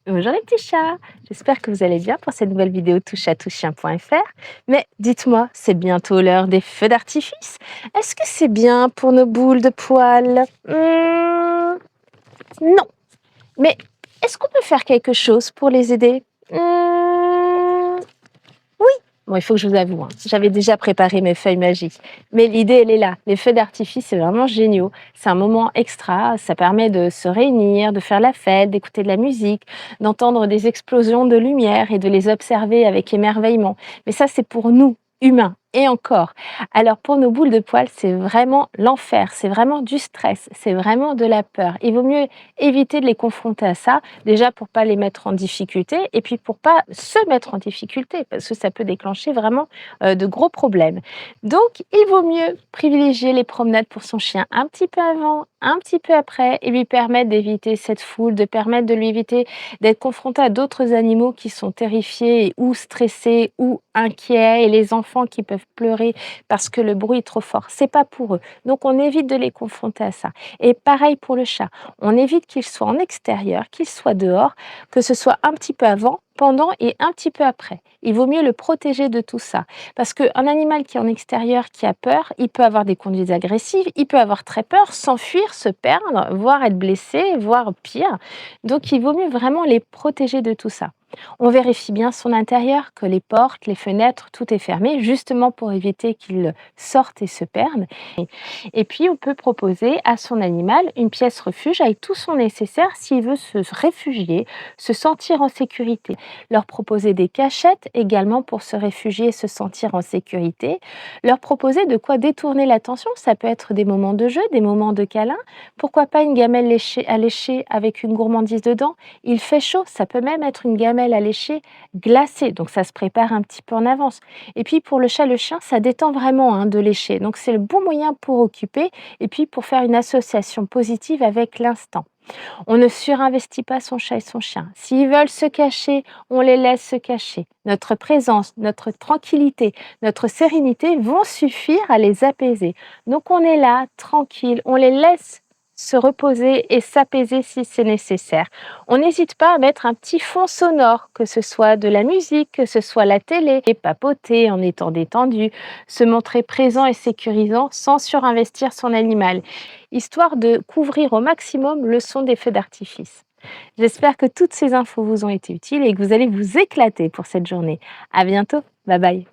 Bonjour les petits chats, j'espère que vous allez bien pour cette nouvelle vidéo touche-à-tout-chien.fr. Mais dites-moi, c'est bientôt l'heure des feux d'artifice. Est-ce que c'est bien pour nos boules de poils? Non. Mais est-ce qu'on peut faire quelque chose pour les aider? Bon, il faut que je vous avoue, j'avais déjà préparé mes feuilles magiques. Mais l'idée, elle est là. Les feux d'artifice, c'est vraiment génial. C'est un moment extra. Ça permet de se réunir, de faire la fête, d'écouter de la musique, d'entendre des explosions de lumière et de les observer avec émerveillement. Mais ça, c'est pour nous, humains. Et encore. Alors pour nos boules de poils, c'est vraiment l'enfer, c'est vraiment du stress, c'est vraiment de la peur. Il vaut mieux éviter de les confronter à ça, déjà pour pas les mettre en difficulté et puis pour pas se mettre en difficulté parce que ça peut déclencher vraiment de gros problèmes. Donc il vaut mieux privilégier les promenades pour son chien un petit peu avant, un petit peu après et lui permettre d'éviter cette foule, de permettre de lui éviter d'être confronté à d'autres animaux qui sont terrifiés ou stressés ou inquiets et les enfants qui peuvent pleurer parce que le bruit est trop fort. C'est pas pour eux. Donc on évite de les confronter à ça. Et pareil pour le chat. On évite qu'il soit en extérieur, qu'il soit dehors, que ce soit un petit peu avant, pendant et un petit peu après. Il vaut mieux le protéger de tout ça. Parce qu'un animal qui est en extérieur, qui a peur, il peut avoir des conduites agressives, il peut avoir très peur, s'enfuir, se perdre, voire être blessé, voire pire. Donc il vaut mieux vraiment les protéger de tout ça. On vérifie bien son intérieur, que les portes, les fenêtres, tout est fermé, justement pour éviter qu'il sorte et se perde. Et puis, on peut proposer à son animal une pièce refuge avec tout son nécessaire s'il veut se réfugier, se sentir en sécurité. Leur proposer des cachettes également pour se réfugier et se sentir en sécurité. Leur proposer de quoi détourner l'attention. Ça peut être des moments de jeu, des moments de câlin. Pourquoi pas une gamelle à lécher avec une gourmandise dedans? Il fait chaud, ça peut même être une gamelle à lécher glacée. Donc, ça se prépare un petit peu en avance. Et puis, pour le chat, le chien, ça détend vraiment de lécher. Donc, c'est le bon moyen pour occuper et puis pour faire une association positive avec l'instant. On ne surinvestit pas son chat et son chien. S'ils veulent se cacher, on les laisse se cacher. Notre présence, notre tranquillité, notre sérénité vont suffire à les apaiser. Donc on est là, tranquille, on les laisse se reposer et s'apaiser si c'est nécessaire. On n'hésite pas à mettre un petit fond sonore, que ce soit de la musique, que ce soit la télé, et papoter en étant détendu, se montrer présent et sécurisant sans surinvestir son animal, histoire de couvrir au maximum le son des feux d'artifice. J'espère que toutes ces infos vous ont été utiles et que vous allez vous éclater pour cette journée. À bientôt, bye bye.